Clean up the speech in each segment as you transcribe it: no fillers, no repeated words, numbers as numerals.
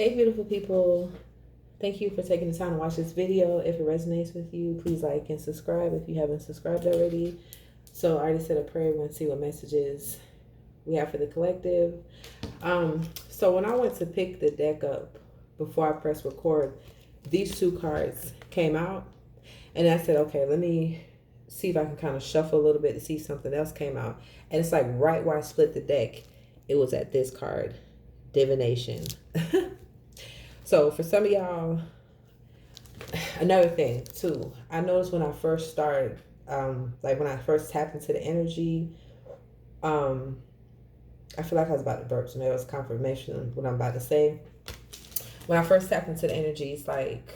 Hey, beautiful people. Thank you for taking the time to watch this video. If it resonates with you, please like and subscribe if you haven't subscribed already. So I already said a prayer. We're going to see what messages we have for the collective. So when I went to pick the deck up before I pressed record, these two cards came out. And I said, okay, let me see if I can kind of shuffle a little bit to see if something else came out. And it's like right where I split the deck, it was at this card, Divination. So for some of y'all, another thing too, I noticed when I first started, like when I first tapped into the energy, I feel like I was about to burp, so maybe it was confirmation of what I'm about to say. When I first tapped into the energy, it's like,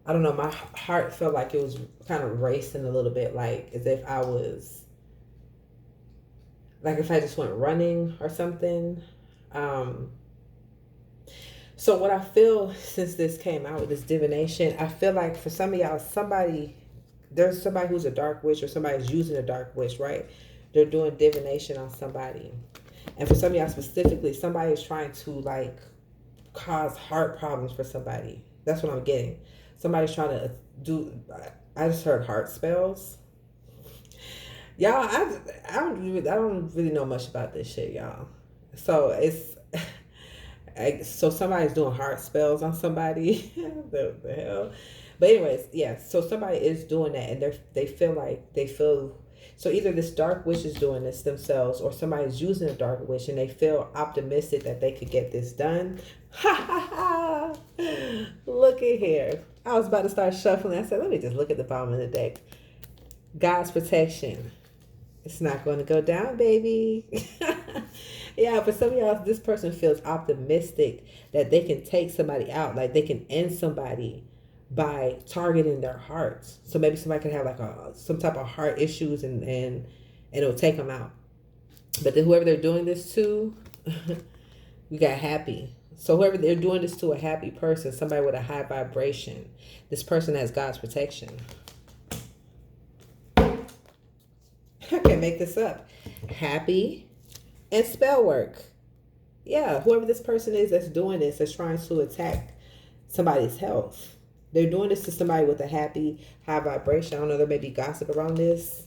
I don't know, my heart felt like it was kind of racing a little bit, like as if I was, like if I just went running or something. So what I feel since this came out with this divination, I feel like for some of y'all, there's somebody who's a dark witch or somebody's using a dark witch, right? They're doing divination on somebody. And for some of y'all specifically, somebody is trying to like cause heart problems for somebody. That's what I'm getting. Somebody's trying to I just heard heart spells. Y'all, I don't really know much about this shit, y'all. So so somebody's doing heart spells on somebody. the hell. But anyways, yeah. So somebody is doing that, and they feel. So either this dark witch is doing this themselves, or somebody's using a dark witch, and they feel optimistic that they could get this done. Ha ha ha! Look at here. I was about to start shuffling. I said, let me just look at the bottom of the deck. God's protection. It's not going to go down, baby. Yeah, for some of y'all, this person feels optimistic that they can take somebody out, like they can end somebody by targeting their hearts. So maybe somebody can have like some type of heart issues and it'll take them out. But then whoever they're doing this to, we got happy. So whoever they're doing this to, a happy person, somebody with a high vibration, this person has God's protection. I can't make this up. Happy and spell work. Yeah, whoever this person is that's doing this, that's trying to attack somebody's health. They're doing this to somebody with a happy, high vibration. I don't know, there may be gossip around this.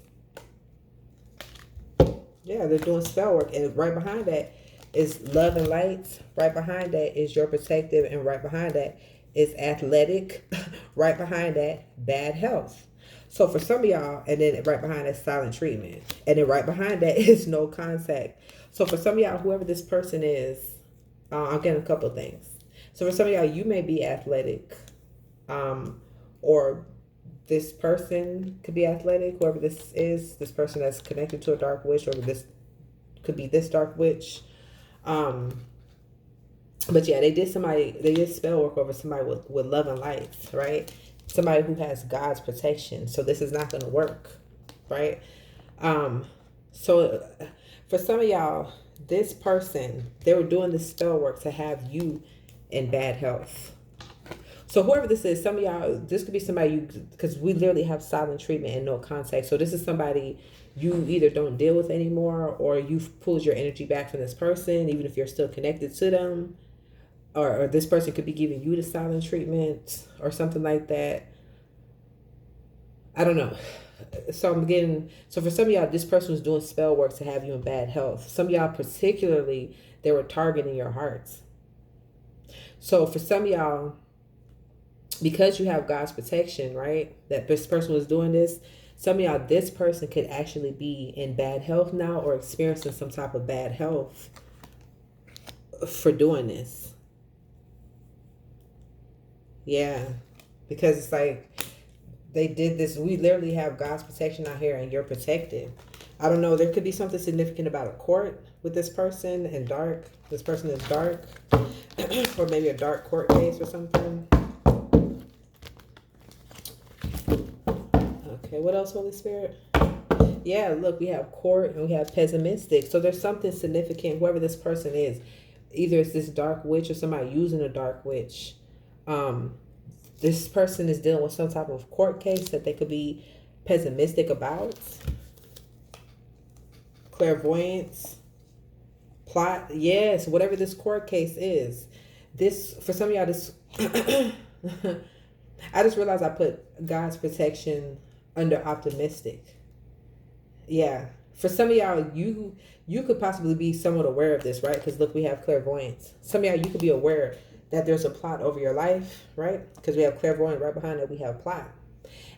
Yeah, they're doing spell work. And right behind that is love and light. Right behind that is your protective. And right behind that is athletic. Right behind that, bad health. So for some of y'all, and then right behind that, silent treatment. And then right behind that is no contact. So for some of y'all, whoever this person is, I'm getting a couple of things. So for some of y'all, you may be athletic, or this person could be athletic, whoever this is, this person that's connected to a dark witch, or this could be this dark witch. But yeah, they did spell work over somebody with love and light, right? Somebody who has God's protection. So this is not going to work, right? So for some of y'all, this person, they were doing this spell work to have you in bad health. So whoever this is, some of y'all, this could be somebody because we literally have silent treatment and no contact. So this is somebody you either don't deal with anymore, or you've pulled your energy back from this person, even if you're still connected to them. Or this person could be giving you the silent treatment or something like that. I don't know. So for some of y'all, this person was doing spell work to have you in bad health. Some of y'all particularly, they were targeting your hearts. So for some of y'all, because you have God's protection, right, that this person was doing this, some of y'all, this person could actually be in bad health now, or experiencing some type of bad health for doing this. Yeah, because it's like they did this. We literally have God's protection out here, and you're protected. I don't know. There could be something significant about a court with this person and dark. This person is dark, or maybe a dark court case or something. Okay, what else, Holy Spirit? Yeah, look, we have court and we have pessimistic. So there's something significant, whoever this person is. Either it's this dark witch or somebody using a dark witch. This person is dealing with some type of court case that they could be pessimistic about. Clairvoyance. Plot. Yes, whatever this court case is. This, for some of y'all, this, I just realized I put God's protection under optimistic. Yeah. For some of y'all, you could possibly be somewhat aware of this, right? Because look, we have clairvoyance. Some of y'all, you could be aware that there's a plot over your life, right? Because we have clairvoyant right behind it, we have plot.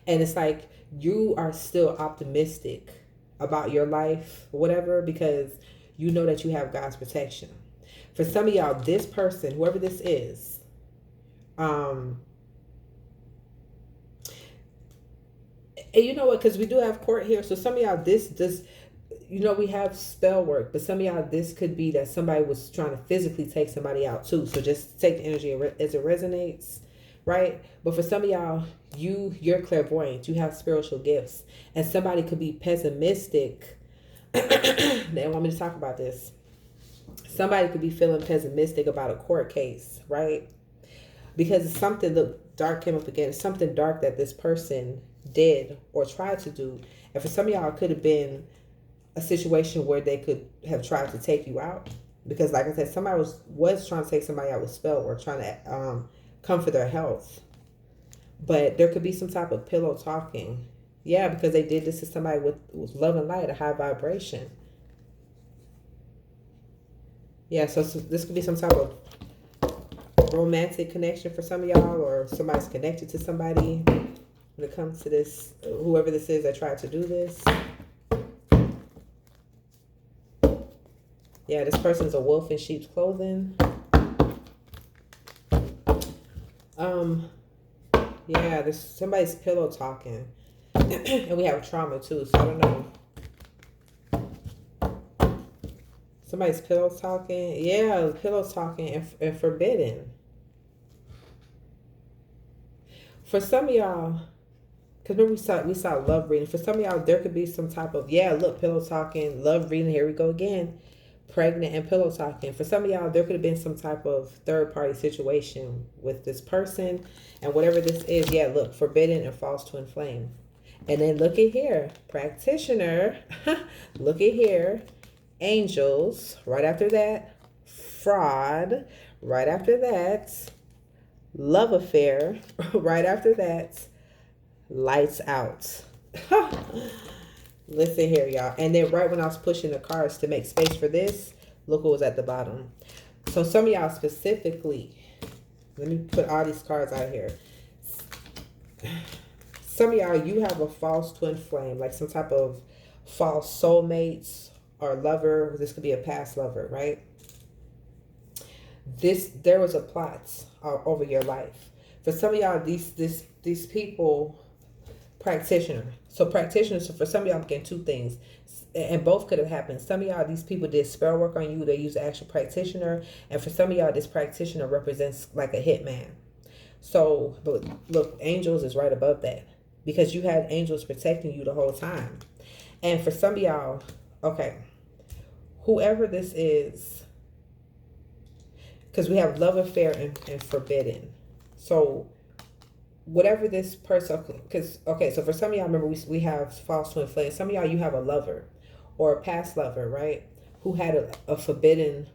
And it's like you are still optimistic about your life, whatever, because you know that you have God's protection. For some of y'all, this person, whoever this is, and you know what? Because we do have court here, so some of y'all, this, we have spell work, but some of y'all, this could be that somebody was trying to physically take somebody out too. So just take the energy as it resonates, right? But for some of y'all, you're clairvoyant, you have spiritual gifts, and somebody could be pessimistic. They want me to talk about this. Somebody could be feeling pessimistic about a court case, right? Because it's something, look, dark came up again. It's something dark that this person did or tried to do. And for some of y'all, it could have been a situation where they could have tried to take you out. Because like I said, somebody was trying to take somebody out with spell or trying to come for their health. But there could be some type of pillow talking. Yeah, because they did this to somebody with love and light, a high vibration. Yeah, so this could be some type of romantic connection for some of y'all, or somebody's connected to somebody when it comes to this, whoever this is that tried to do this. Yeah, this person's a wolf in sheep's clothing. Yeah, there's somebody's pillow talking. And we have trauma too, so I don't know. Somebody's pillow talking. Yeah, pillow talking and forbidden. For some of y'all, because remember we saw love reading. For some of y'all, there could be some type of, pillow talking, love reading. Here we go again. Pregnant and pillow talking. For some of y'all, there could have been some type of third party situation with this person. And whatever this is, look, forbidden and false twin flame. And then look at here, practitioner. Look at here, angels. Right after that, fraud. Right after that, love affair. Right after that, lights out. Listen here, y'all. And then right when I was pushing the cards to make space for this, look what was at the bottom. So some of y'all specifically, let me put all these cards out here. Some of y'all, you have a false twin flame, like some type of false soulmates or lover. This could be a past lover, right? There was a plot over your life. For some of y'all, these people, practitioner. So practitioners, so for some of y'all, I'm getting two things. And both could have happened. Some of y'all, these people did spell work on you. They use the actual practitioner. And for some of y'all, this practitioner represents like a hitman. So, but look, angels is right above that. Because you had angels protecting you the whole time. And for some of y'all, okay, whoever this is, because we have love affair and forbidden. So whatever this person, because, okay, so for some of y'all, remember we have false twin flame. Some of y'all, you have a lover or a past lover, right? Who had a forbidden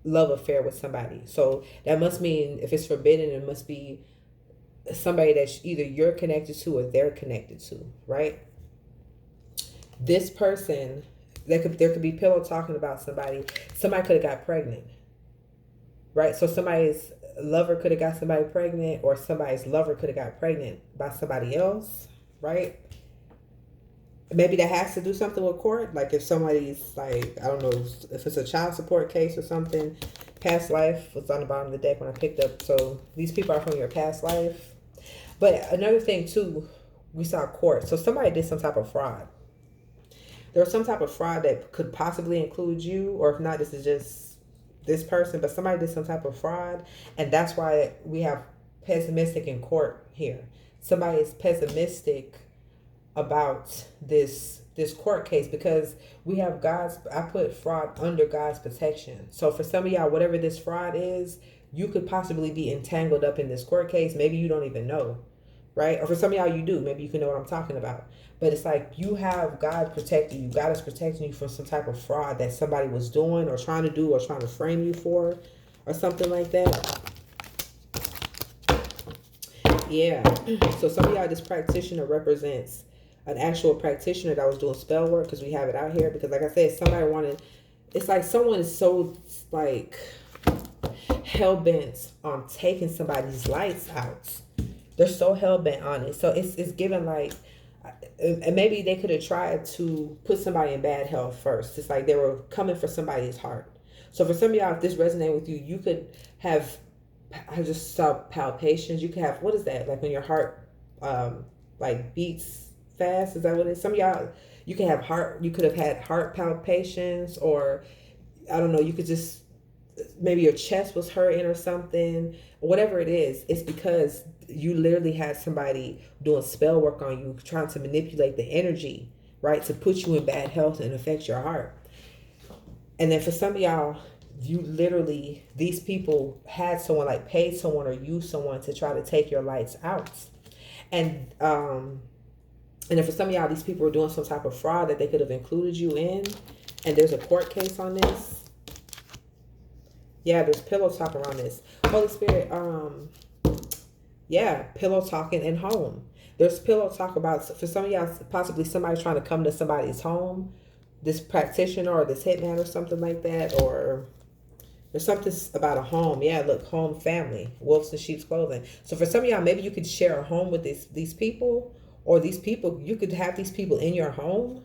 love affair with somebody. So that must mean if it's forbidden, it must be somebody that either you're connected to or they're connected to, right? This person, there could be pillow talking about somebody. Somebody could have got pregnant, right? So somebody's lover could have got somebody pregnant, or somebody's lover could have got pregnant by somebody else, right? Maybe that has to do something with court. Like if somebody's like, I don't know, if it's a child support case or something. Past life was on the bottom of the deck when I picked up. So these people are from your past life. But another thing too, we saw court. So somebody did some type of fraud. There was some type of fraud that could possibly include you, or if not, this is just this person, but somebody did some type of fraud. And that's why we have pessimistic in court here. Somebody is pessimistic about this court case because we have I put fraud under God's protection. So for some of y'all, whatever this fraud is, you could possibly be entangled up in this court case. Maybe you don't even know, right? Or for some of y'all, you do. Maybe you can know what I'm talking about. But it's like you have God protecting you. God is protecting you from some type of fraud that somebody was doing or trying to do or trying to frame you for. or something like that. Yeah. So some of y'all, this practitioner represents an actual practitioner that was doing spell work, because we have it out here. Because like I said, somebody wanted, it's like someone is so like hell bent on taking somebody's lights out. They're so hell bent on it. So it's given like, and maybe they could have tried to put somebody in bad health first. It's like they were coming for somebody's heart. So for some of y'all, if this resonates with you, you could have, I just saw palpitations. You could have, what is that? Like when your heart like beats fast. Is that what it is? Some of y'all, you can have heart, you could have had heart palpitations, or I don't know, you could just, maybe your chest was hurting or something. Whatever it is, it's because you literally had somebody doing spell work on you, trying to manipulate the energy, right, to put you in bad health and affect your heart. And then for some of y'all, you literally, these people had someone, like paid someone or used someone to try to take your lights out. And then for some of y'all, these people were doing some type of fraud that they could have included you in. And there's a court case on this. Yeah, there's pillow talk around this. Holy Spirit, yeah, pillow talking in home. There's pillow talk about, for some of y'all, possibly somebody trying to come to somebody's home, this practitioner or this hitman or something like that, or there's something about a home. Yeah, look, home, family, wolves in sheep's clothing. So for some of y'all, maybe you could share a home with these people, or these people, you could have these people in your home,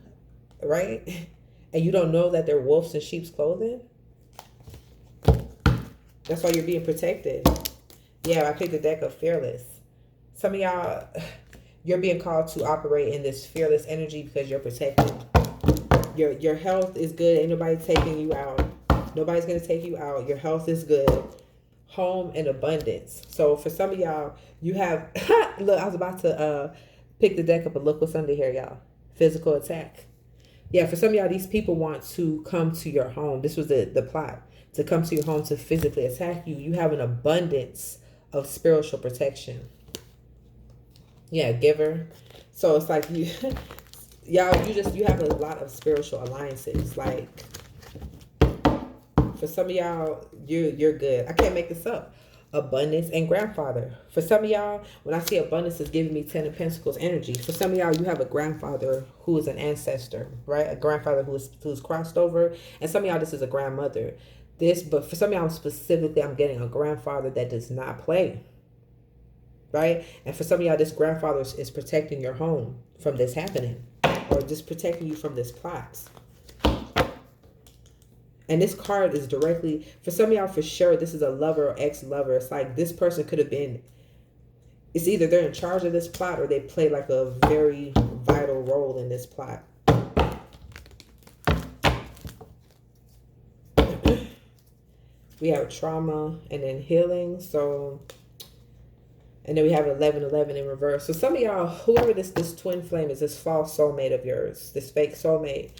right? And you don't know that they're wolves in sheep's clothing. That's why you're being protected. Yeah, I picked the deck of fearless. Some of y'all, you're being called to operate in this fearless energy because you're protected. Your health is good. Ain't nobody taking you out. Nobody's going to take you out. Your health is good. Home and abundance. So for some of y'all, you have, look, I was about to pick the deck up, and look what's under here, y'all. Physical attack. Yeah, for some of y'all, these people want to come to your home. This was the plot. To come to your home to physically attack you. You have an abundance of spiritual protection. Yeah, giver. So it's like you, y'all, you have a lot of spiritual alliances. Like for some of y'all, you're good. I can't make this up. Abundance and grandfather. For some of y'all, when I see abundance, is giving me 10 of Pentacles energy. For some of y'all, you have a grandfather who is an ancestor, right? A grandfather who's crossed over. And some of y'all, this is a grandmother. But for some of y'all specifically, I'm getting a grandfather that does not play, right? And for some of y'all, this grandfather is protecting your home from this happening, or just protecting you from this plot. And this card is directly, for some of y'all, for sure, this is a lover or ex-lover. It's like this person could have been, it's either they're in charge of this plot or they play like a very vital role in this plot. We have trauma and then healing. So, and then we have 1111 in reverse. So some of y'all, whoever this twin flame is, this false soulmate of yours, this fake soulmate,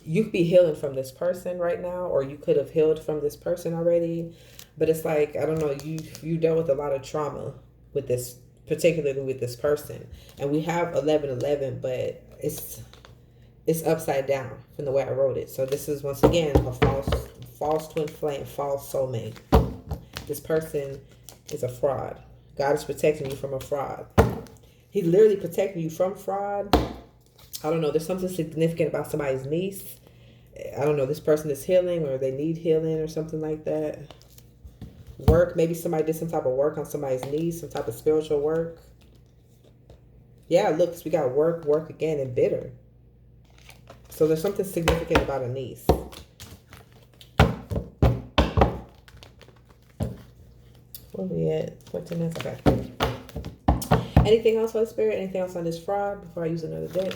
you could be healing from this person right now, or you could have healed from this person already. But it's like, I don't know, you dealt with a lot of trauma with this, particularly with this person. And we have 1111, but it's upside down from the way I wrote it. So this is, once again, a false twin flame, false soulmate. This person is a fraud. God is protecting you from a fraud. He's literally protecting you from fraud. I don't know. There's something significant about somebody's niece. I don't know. This person is healing, or they need healing, or something like that. Work. Maybe somebody did some type of work on somebody's niece, some type of spiritual work. Yeah, look, we got work again, and bitter. So there's something significant about a niece. Where we at? 14 minutes. Okay. Anything else, Holy Spirit? Anything else on this fraud before I use another deck?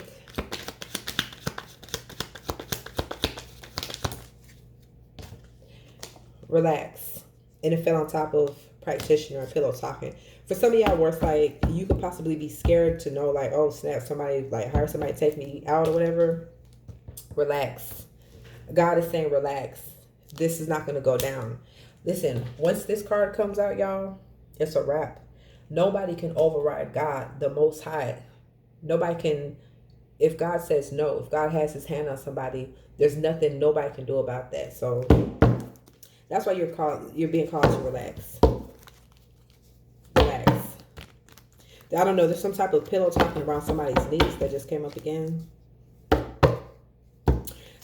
Relax. And it fell on top of practitioner and pillow talking. For some of y'all, where it's like you could possibly be scared to know, like, oh snap, somebody, like, hire somebody to take me out or whatever. Relax. God is saying relax. This is not going to go down. Listen, once this card comes out, y'all, it's a wrap. Nobody can override God, the Most High. Nobody can if God says no, if God has his hand on somebody, there's nothing nobody can do about that. So that's why you're being called to relax. Relax. I don't know, there's some type of pillow talking around somebody's knees that just came up again.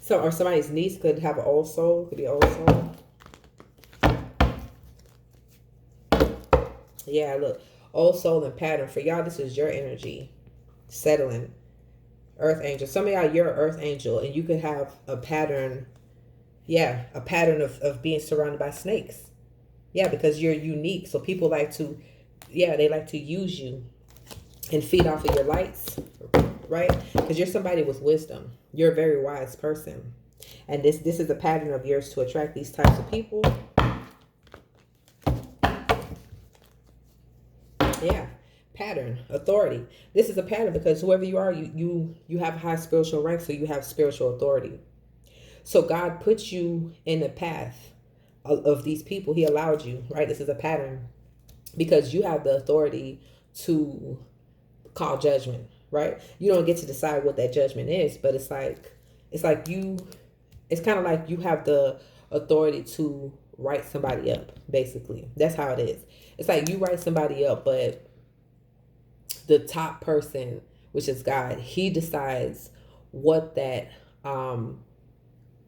So, or somebody's niece could have an old soul, could be an old soul. Yeah, look, old soul and pattern. For y'all, this is your energy settling. Earth angel. Some of y'all, you're an earth angel, and you could have a pattern. Yeah, a pattern of being surrounded by snakes. Yeah, because you're unique. So people like to, yeah, they like to use you and feed off of your lights, right? Because you're somebody with wisdom. You're a very wise person. And this is a pattern of yours to attract these types of people. Yeah, pattern, authority. This is a pattern because whoever you are, you have a high spiritual rank, so you have spiritual authority. So God puts you in the path of these people. He allowed you, right? This is a pattern because you have the authority to call judgment, right? You don't get to decide what that judgment is, but it's kind of like you have the authority to write somebody up, basically. That's how it is. It's like you write somebody up, but the top person, which is God, he decides what that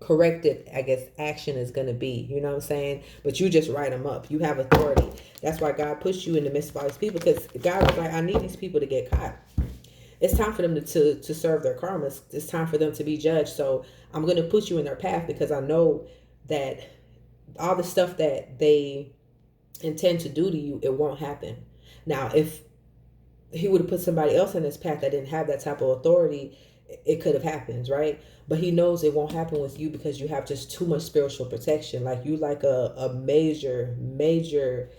corrective, I guess, action is going to be. You know what I'm saying? But you just write them up. You have authority. That's why God puts you in the midst of all these people, because God was like, I need these people to get caught. It's time for them to serve their karma. It's time for them to be judged. So I'm going to put you in their path because I know that all the stuff that they intend to do to you, it won't happen. Now, if he would have put somebody else in his path that didn't have that type of authority, it could have happened, right? But he knows it won't happen with you because you have just too much spiritual protection. Like you like a major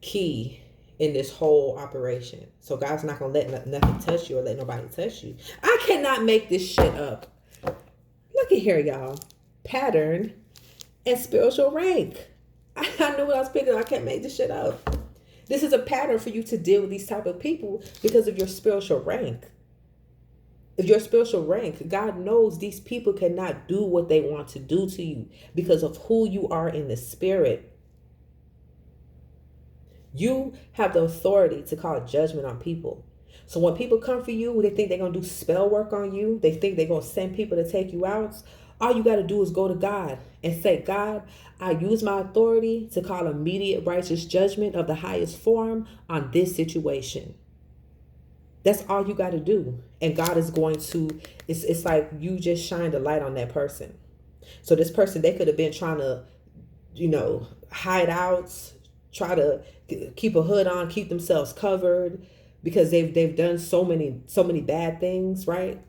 key in this whole operation. So God's not going to let nothing touch you or let nobody touch you. I cannot make this shit up. Look at here, y'all. Pattern and spiritual rank. I knew what I was picking. I can't make this shit up. This is a pattern for you to deal with these type of people because of your spiritual rank. If your spiritual rank, God knows these people cannot do what they want to do to you because of who you are in the spirit. You have the authority to call judgment on people. So when people come for you, they think they're going to do spell work on you. They think they're going to send people to take you out. All you got to do is go to God and say, God, I use my authority to call immediate righteous judgment of the highest form on this situation. That's all you got to do. And God is going to, it's like you just shined a light on that person. So this person, they could have been trying to, hide out, try to keep a hood on, keep themselves covered because they've done so many bad things, right?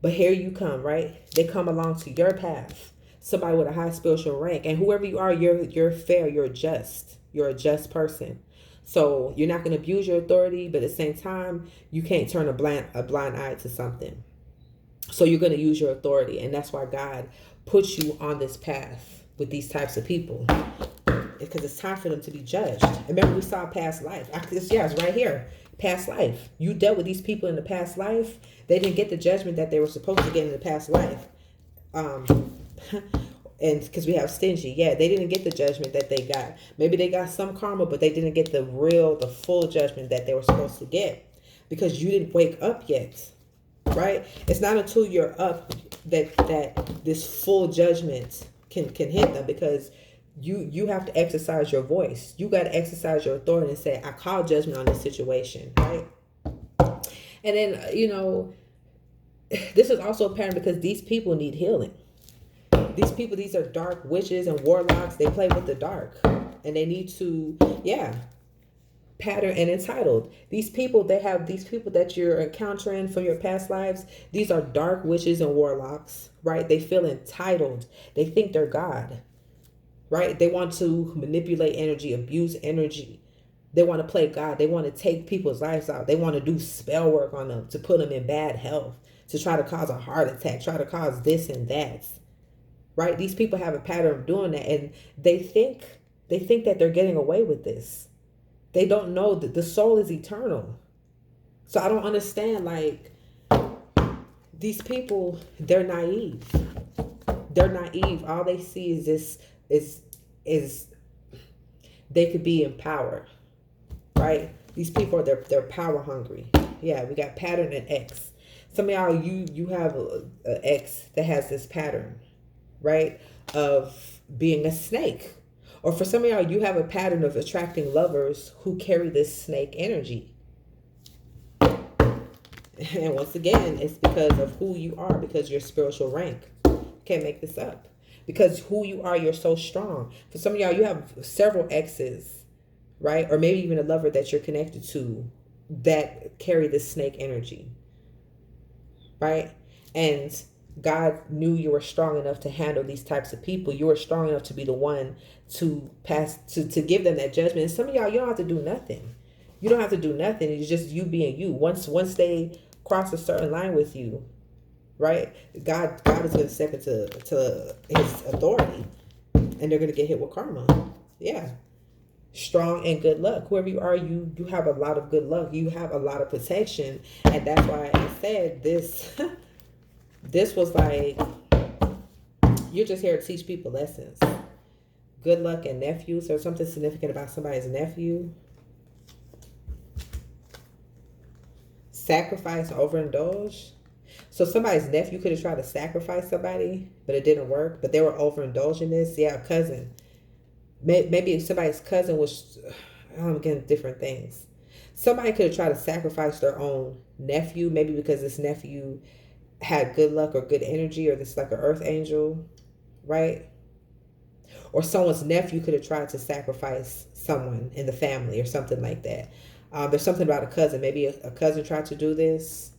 But here you come, right? They come along to your path. Somebody with a high spiritual rank. And whoever you are, you're fair, you're just. You're a just person. So you're not going to abuse your authority, but at the same time, you can't turn a blind eye to something. So you're going to use your authority. And that's why God puts you on this path with these types of people. Because it's time for them to be judged. Remember, we saw past life. It's right here. Past life. You dealt with these people in the past life. They didn't get the judgment that they were supposed to get in the past life. And because we have stingy, they didn't get the judgment that they got. Maybe they got some karma, but they didn't get the full judgment that they were supposed to get because you didn't wake up yet, right? It's not until you're up that this full judgment can hit them, because you have to exercise your voice. You got to exercise your authority and say, I call judgment on this situation, right? And then, this is also apparent because these people need healing. These people, these are dark witches and warlocks. They play with the dark. And they need to, pattern and entitled. These people that you're encountering from your past lives, these are dark witches and warlocks, right? They feel entitled. They think they're God, right? They want to manipulate energy, abuse energy. They want to play God. They want to take people's lives out. They want to do spell work on them to put them in bad health, to try to cause a heart attack, try to cause this and that. Right? These people have a pattern of doing that, and they think that they're getting away with this. They don't know that the soul is eternal. So I don't understand, like, These people, they're naive. They're naive. All they see is this is they could be in power, right? These people are they're power hungry. Yeah, we got pattern and X. Some of y'all, you have a X that has this pattern, right, of being a snake. Or for some of y'all, you have a pattern of attracting lovers who carry this snake energy. And once again, it's because of who you are, because your spiritual rank. Can't make this up. Because who you are, you're so strong. For some of y'all, you have several exes, right? Or maybe even a lover that you're connected to that carry this snake energy, right? And God knew you were strong enough to handle these types of people. You were strong enough to be the one to pass, to give them that judgment. And some of y'all, you don't have to do nothing. You don't have to do nothing. It's just you being you. Once they cross a certain line with you, right? God is going to step into his authority, and they're going to get hit with karma. Yeah. Strong and good luck. Whoever you are, you have a lot of good luck. You have a lot of protection. And that's why I said this. This was like, you're just here to teach people lessons. Good luck and nephews. There's something significant about somebody's nephew. Sacrifice, overindulge. So somebody's nephew could have tried to sacrifice somebody, but it didn't work. But they were overindulging this. Yeah, a cousin. Maybe somebody's cousin was, I'm getting different things. Somebody could have tried to sacrifice their own nephew, maybe because this nephew had good luck or good energy, or this like an earth angel, right? Or someone's nephew could have tried to sacrifice someone in the family or something like that. There's something about a cousin. Maybe a cousin tried to do this.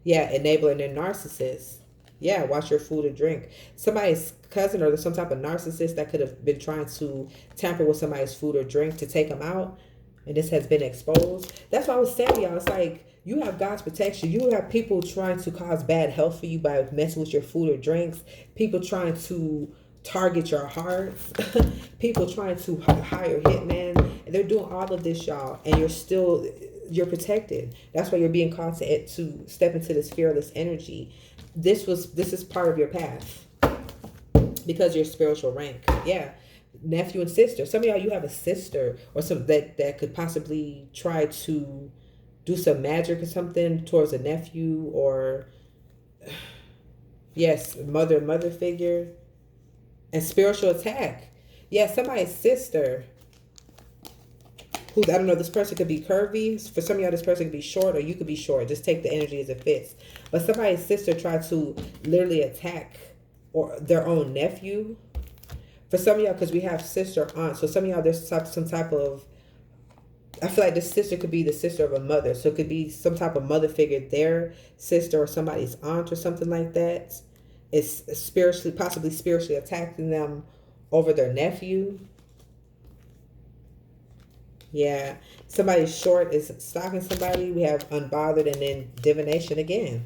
Yeah, enabling their narcissist. Yeah, watch your food and drink. Somebody's cousin or some type of narcissist that could have been trying to tamper with somebody's food or drink to take them out. And this has been exposed. That's what I was saying, y'all. It's like you have God's protection. You have people trying to cause bad health for you by messing with your food or drinks. People trying to target your hearts. People trying to hire hitmen. And they're doing all of this, y'all. And you're protected. That's why you're being called to step into this fearless energy. This is part of your path because your spiritual rank. Yeah. Nephew and sister. Some of y'all, you have a sister or some that could possibly try to do some magic or something towards a nephew, or yes, mother figure. And spiritual attack. Yeah, somebody's sister who, I don't know, this person could be curvy. For some of y'all, this person could be short, or you could be short. Just take the energy as it fits. But somebody's sister tried to literally attack or their own nephew. For some of y'all, because we have sister, aunt. So some of y'all, there's some type of, I feel like this sister could be the sister of a mother. So it could be some type of mother figure, their sister or somebody's aunt or something like that. It's possibly spiritually attacking them over their nephew. Yeah. Somebody's short is stalking somebody. We have unbothered and then divination again.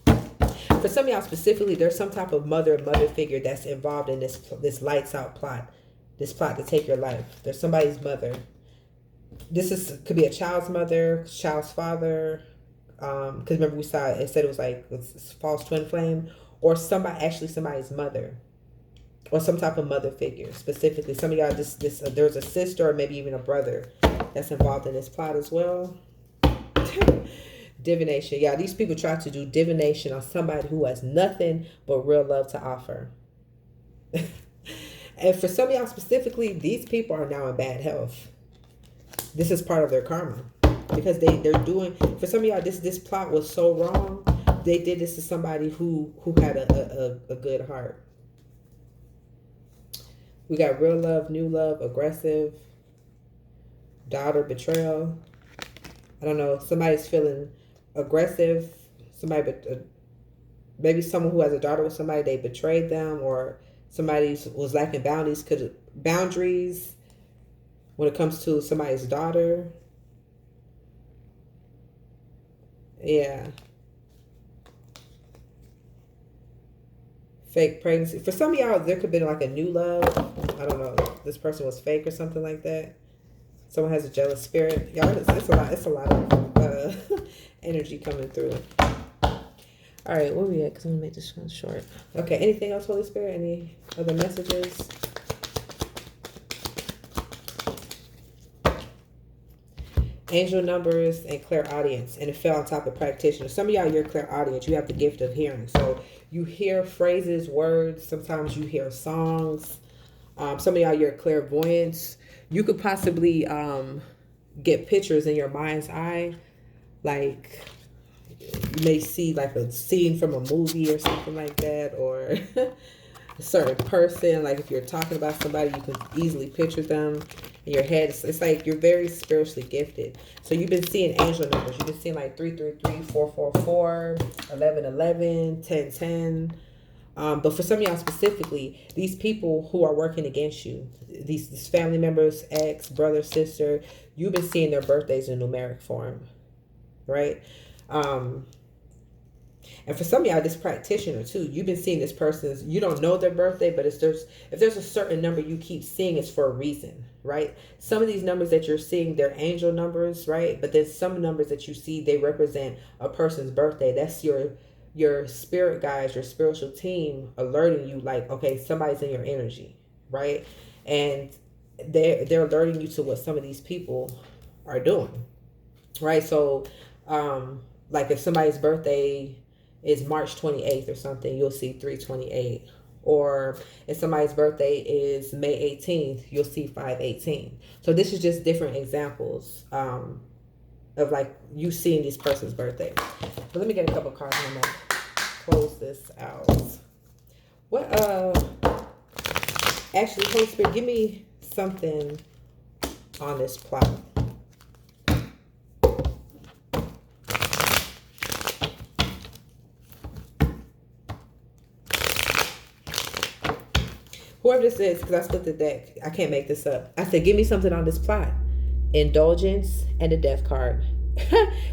For some of y'all specifically, there's some type of mother figure that's involved in this lights out plot. This plot to take your life. There's somebody's mother. Could be a child's mother, child's father. Because remember we saw it said it was like it's false twin flame, or somebody's mother, or some type of mother figure specifically. Some of y'all there's a sister or maybe even a brother that's involved in this plot as well. Divination. Yeah, these people try to do divination on somebody who has nothing but real love to offer. And for some of y'all specifically, these people are now in bad health. This is part of their karma. Because they're doing, for some of y'all, this plot was so wrong. They did this to somebody who had a good heart. We got real love, new love, aggressive, daughter, betrayal. I don't know. Somebody's feeling aggressive. Maybe someone who has a daughter with somebody, they betrayed them, or somebody was lacking boundaries when it comes to somebody's daughter. Yeah. Fake pregnancy. For some of y'all, there could have been like a new love. I don't know. This person was fake or something like that. Someone has a jealous spirit. Y'all, it's a lot of energy coming through. All right, where we at? Because I'm going to make this one short. Okay, anything else, Holy Spirit? Any other messages? Angel numbers and clairaudience, and it fell on top of practitioner. Some of y'all, you're clairaudience. You have the gift of hearing. So you hear phrases, words. Sometimes you hear songs. Some of y'all, you're clairvoyance. You could possibly get pictures in your mind's eye. Like, you may see like a scene from a movie or something like that, or a certain person. Like if you're talking about somebody, you can easily picture them in your head. It's like you're very spiritually gifted. So you've been seeing angel numbers. You've been seeing like 333, 444, 1111, 1010. But for some of y'all specifically, these people who are working against you, these family members, ex, brother, sister, you've been seeing their birthdays in numeric form, right? And for some of y'all, this practitioner too, you've been seeing this person's, you don't know their birthday, but if there's a certain number you keep seeing, it's for a reason, right? Some of these numbers that you're seeing, they're angel numbers, right? But there's some numbers that you see, they represent a person's birthday. That's your spirit guides, your spiritual team alerting you like, okay, somebody's in your energy, right? And they're alerting you to what some of these people are doing, right? So like if somebody's birthday is March 28th or something, you'll see 328. Or if somebody's birthday is May 18th, you'll see 518. So this is just different examples of like you seeing this person's birthday. But let me get a couple cards and I'm gonna close this out. What actually, Holy Spirit, give me something on this plot. Whoever this is, because I split the deck, I can't make this up. I said, give me something on this plot. Indulgence and the death card.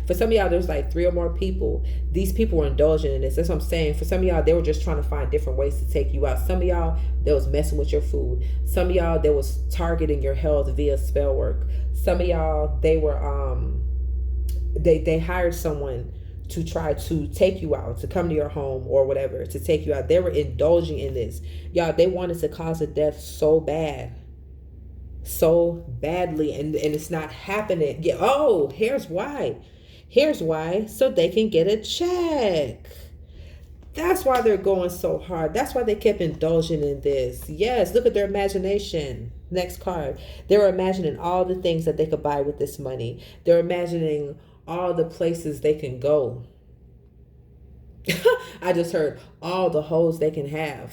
For some of y'all, there's like 3 or more people. These people were indulging in this. That's what I'm saying. For some of y'all, they were just trying to find different ways to take you out. Some of y'all, they was messing with your food. Some of y'all, they was targeting your health via spell work. Some of y'all, they were they hired someone to try to take you out, to come to your home or whatever, to take you out. They were indulging in this. Y'all, they wanted to cause a death so bad. So badly. And it's not happening. Yeah, oh, here's why. Here's why. So they can get a check. That's why they're going so hard. That's why they kept indulging in this. Yes, look at their imagination. Next card. They were imagining all the things that they could buy with this money. They're imagining all the places they can go. I just heard all the hoes they can have.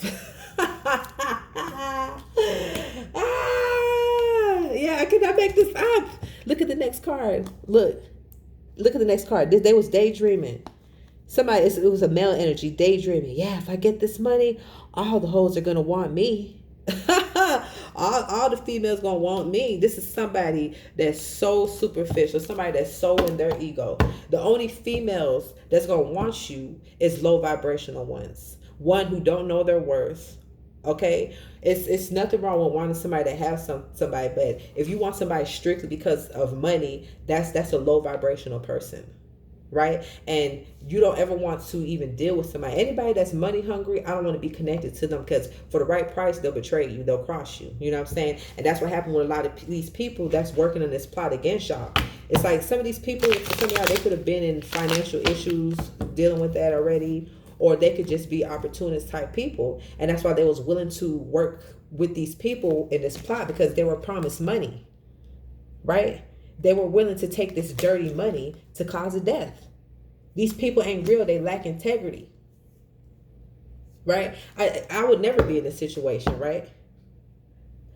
Yeah, I cannot make this up. Look at the next card. Look at the next card. They was daydreaming. Somebody, it was a male energy, daydreaming. Yeah, if I get this money, all the hoes are gonna want me. all the females gonna want me. This is somebody that's so superficial, somebody that's so in their ego. The only females that's gonna want you is low vibrational ones, one who don't know their worth. Okay, it's nothing wrong with wanting somebody to have somebody, but if you want somebody strictly because of money, that's a low vibrational person. Right? And you don't ever want to even deal with somebody. Anybody that's money hungry, I don't want to be connected to them, because for the right price, they'll betray you. They'll cross you. You know what I'm saying? And that's what happened with a lot of these people that's working on this plot against y'all. It's like some of these people, for some of y'all, they could have been in financial issues, dealing with that already, or they could just be opportunist type people. And that's why they was willing to work with these people in this plot, because they were promised money. Right? They were willing to take this dirty money to cause a death. These people ain't real. They lack integrity. Right? I would never be in this situation, right?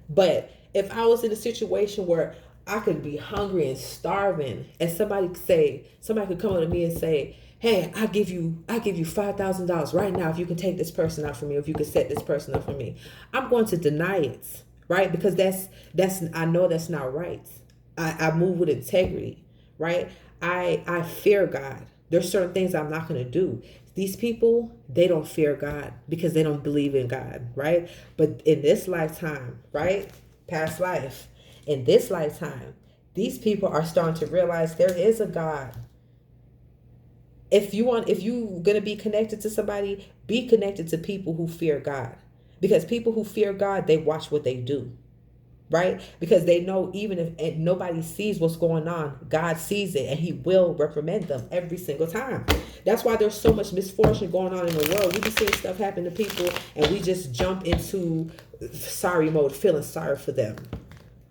But if I was in a situation where I could be hungry and starving, and somebody could come up to me and say, hey, I give you $5,000 right now if you can take this person out for me, or if you can set this person up for me. I'm going to deny it, right? Because that's I know that's not right. I move with integrity, right? I fear God. There's certain things I'm not going to do. These people, they don't fear God because they don't believe in God, right? But in this lifetime, right? Past life, in this lifetime, these people are starting to realize there is a God. If you gonna be connected to somebody, be connected to people who fear God. Because people who fear God, they watch what they do. Right? Because they know even if and nobody sees what's going on, God sees it and he will reprimand them every single time. That's why there's so much misfortune going on in the world. We be seeing stuff happen to people and we just jump into sorry mode, feeling sorry for them.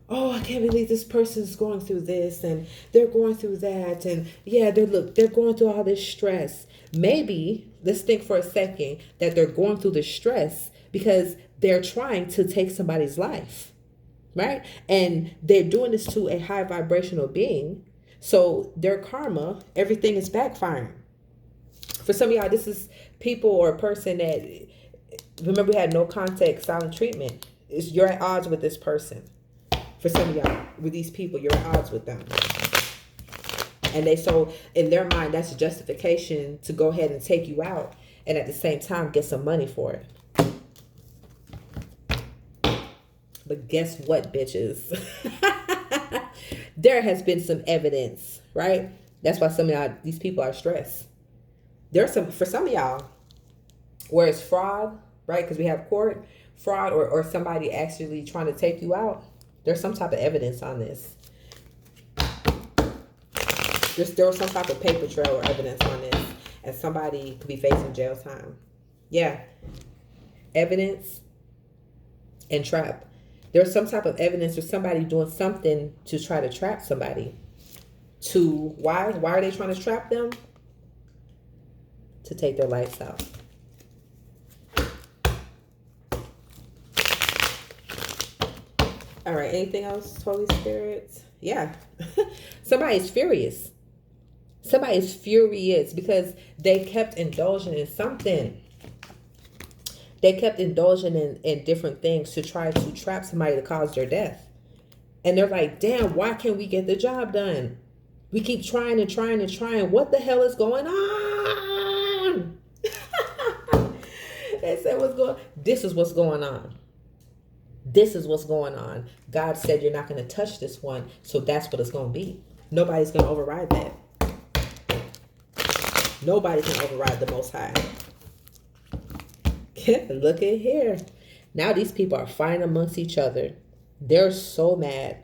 Oh, I can't believe this person's going through this and they're going through that, and yeah, they're going through all this stress. Maybe let's think for a second that they're going through the stress because they're trying to take somebody's life, right? And they're doing this to a high vibrational being. So their karma, everything is backfiring. For some of y'all, this is people or a person that, remember, we had no contact silent treatment. You're at odds with this person. For some of y'all, with these people, you're at odds with them. And they, so in their mind, that's a justification to go ahead and take you out and at the same time get some money for it. But guess what, bitches? There has been some evidence, right? That's why some of y'all, these people are stressed. There's some, for some of y'all, where it's fraud, right? Because we have court, fraud, or somebody actually trying to take you out. There's some type of evidence on this. There was some type of paper trail or evidence on this. And somebody could be facing jail time. Yeah. Evidence and trap. There's some type of evidence or somebody doing something to try to trap somebody. To why? Why are they trying to trap them? To take their lives out. All right, anything else, Holy Spirit? Yeah. Somebody's furious. Somebody's furious because they kept indulging in something. They kept indulging in different things to try to trap somebody to cause their death. And they're like, damn, why can't we get the job done? We keep trying and trying and trying. What the hell is going on? They said, this is what's going on. This is what's going on. God said you're not going to touch this one. So that's what it's going to be. Nobody's going to override that. Nobody can override the Most High. Look at here. Now these people are fighting amongst each other. They're so mad.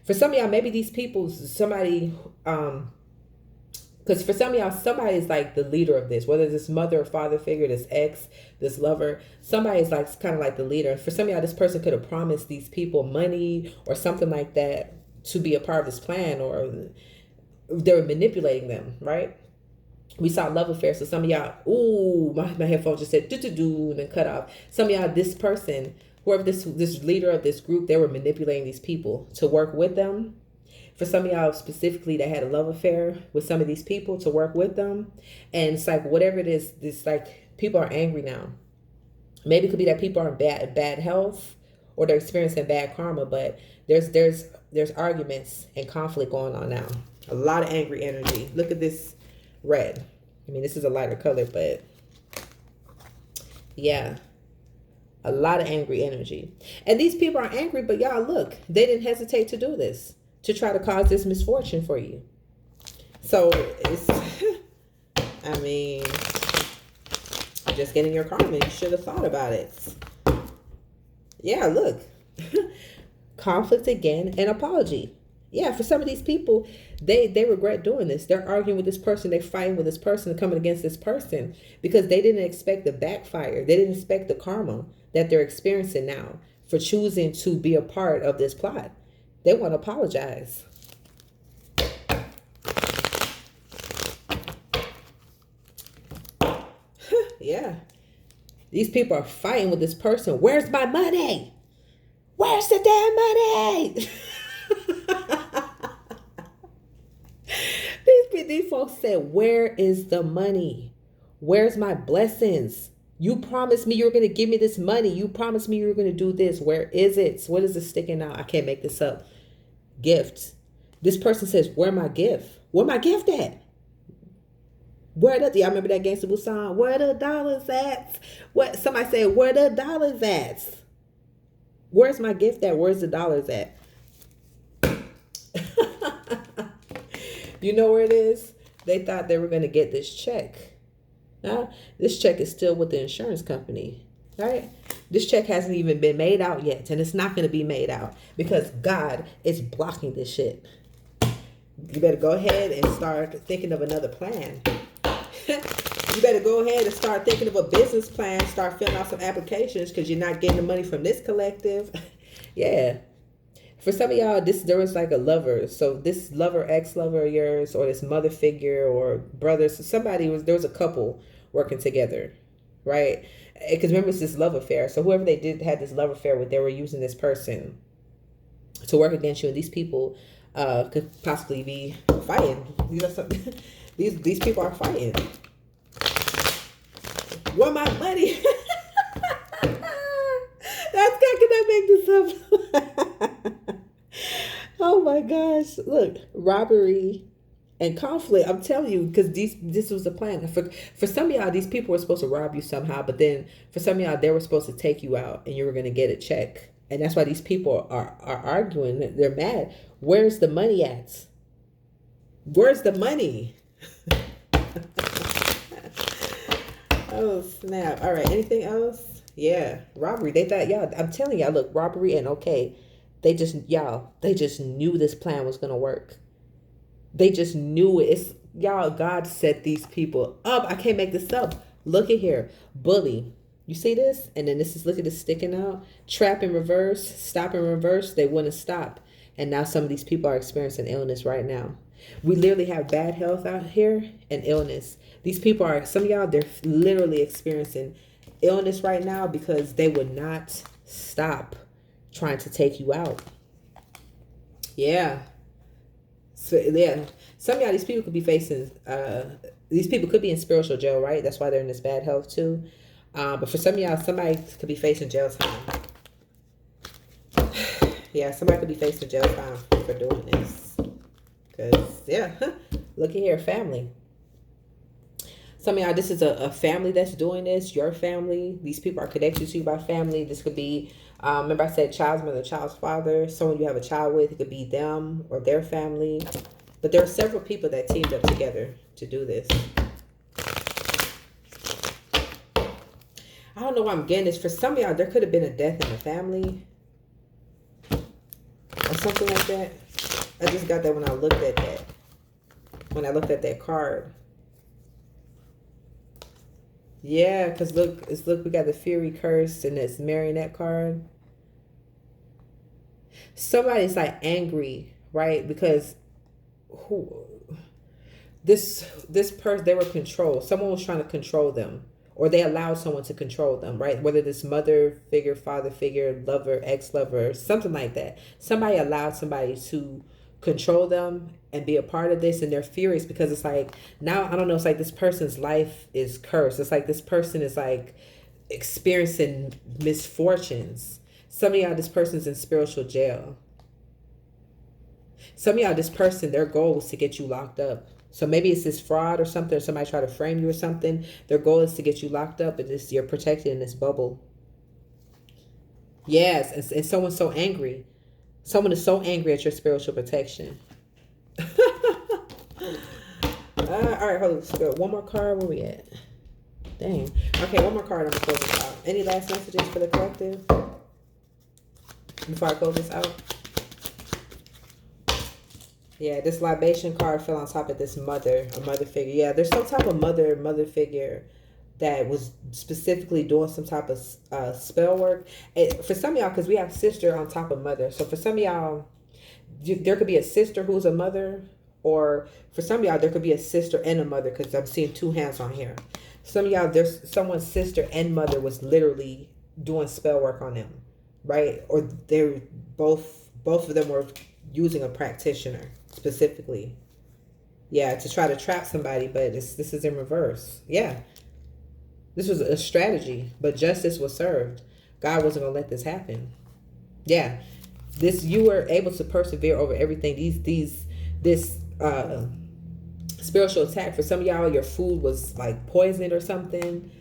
For some of y'all, maybe these people, somebody, because for some of y'all, somebody is like the leader of this, whether it's this mother or father figure, this ex, this lover, somebody is like kind of like the leader. For some of y'all, this person could have promised these people money or something like that to be a part of this plan, or they were manipulating them, right? We saw love affairs. So some of y'all, ooh, my headphone just said do and then cut off. Some of y'all, this person, whoever this leader of this group, they were manipulating these people to work with them. For some of y'all specifically that had a love affair with some of these people to work with them. And it's like, whatever it is, this like people are angry now. Maybe it could be that people are in bad health or they're experiencing bad karma, but there's arguments and conflict going on now. A lot of angry energy. Look at this red. I mean, this is a lighter color, but yeah, a lot of angry energy. And these people are angry, but y'all look, they didn't hesitate to do this, to try to cause this misfortune for you. So it's, I mean, just getting your karma. You should have thought about it. Yeah, look, conflict again and apology. Yeah, for some of these people, they regret doing this. They're arguing with this person. They're fighting with this person, coming against this person because they didn't expect the backfire. They didn't expect the karma that they're experiencing now for choosing to be a part of this plot. They want to apologize. Yeah. These people are fighting with this person. Where's my money? Where's the damn money? These folks said, where is the money? Where's my blessings? You promised me you were going to give me this money. You promised me you were going to do this. Where is it? What is it sticking out? I can't make this up. Gift. This person says, where my gift? Where my gift at? Where the, y'all remember that Gangsta Boo song? Where the dollars at? What? Somebody said, where the dollars at? Where's my gift at? Where's the dollars at? You know where it is? They thought they were going to get this check. Now, this check is still with the insurance company, right? This check hasn't even been made out yet, and it's not going to be made out because God is blocking this shit. You better go ahead and start thinking of another plan. You better go ahead and start thinking of a business plan. Start filling out some applications because you're not getting the money from this collective. Yeah. For some of y'all, there was like a lover. So this lover, ex-lover of yours, or this mother figure or brothers, there was a couple working together, right? Because remember, it's this love affair. So whoever they had this love affair with, they were using this person to work against you. And these people could possibly be fighting. You know, these people are fighting. Want my money? That's how can I make this up? Oh my gosh! Look, robbery and conflict. I'm telling you, because this was the plan. For some of y'all, these people were supposed to rob you somehow, but then for some of y'all, they were supposed to take you out, and you were going to get a check. And that's why these people are arguing. They're mad. Where's the money at? Where's the money? Oh, snap. All right. Anything else? Yeah. Robbery. They thought, y'all, I'm telling y'all, look, robbery and okay. They just knew this plan was going to work. They just knew it. Y'all, God set these people up. I can't make this up. Look at here. Bully. You see this? And then look at this sticking out. Trap in reverse. Stop in reverse. They wouldn't stop. And now some of these people are experiencing illness right now. We literally have bad health out here and illness. These people some of y'all, they're literally experiencing illness right now because they would not stop trying to take you out. Yeah. So, yeah. Some of y'all, these people could be these people could be in spiritual jail, right? That's why they're in this bad health too. But for some of y'all, somebody could be facing jail time. Yeah, somebody could be facing jail time for doing this. Because, yeah, look at here, family. Some of y'all, this is a family that's doing this, your family. These people are connected to you by family. This could be, remember I said child's mother, child's father, someone you have a child with. It could be them or their family. But there are several people that teamed up together to do this. I don't know why I'm getting this. For some of y'all, there could have been a death in the family or something like that. I just got that when I looked at that. When I looked at that card. Yeah, because look, we got the Fury Curse and this Marionette card. Somebody's like angry, right? Because this person, they were controlled. Someone was trying to control them. Or they allowed someone to control them, right? Whether this mother figure, father figure, lover, ex-lover, something like that. Somebody allowed somebody to control them and be a part of this, and they're furious because it's like, now, I don't know, it's like this person's life is cursed. It's like this person is like experiencing misfortunes. Some of y'all, this person's in spiritual jail. Some of y'all, this person, their goal was to get you locked up. So maybe it's this fraud or something, or somebody try to frame you or something. Their goal is to get you locked up, and you're protected in this bubble. Yes, and someone's so angry. Someone is so angry at your spiritual protection. All right, hold on. Let's go. One more card. Where we at? Dang. Okay, one more card. I'm going to close this out. Any last messages for the collective before I close this out? Yeah, this libation card fell on top of this mother figure. Yeah, there's some type of mother figure that was specifically doing some type of spell work. For some of y'all, because we have sister on top of mother. So for some of y'all, there could be a sister who's a mother. Or for some of y'all, there could be a sister and a mother, because I'm seeing two hands on here. Some of y'all, there's someone's sister and mother was literally doing spell work on them, right? Or they're both of them were using a practitioner specifically. Yeah, to try to trap somebody, but this is in reverse. Yeah. This was a strategy, but justice was served. God wasn't going to let this happen. Yeah. You were able to persevere over everything. This spiritual attack, for some of y'all, your food was like poisoned or something.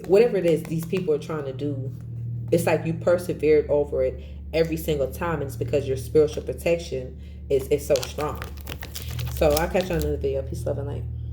Whatever it is these people are trying to do, it's like you persevered over it every single time, and it's because your spiritual protection is so strong. So I'll catch you on another video. Peace, love, and light.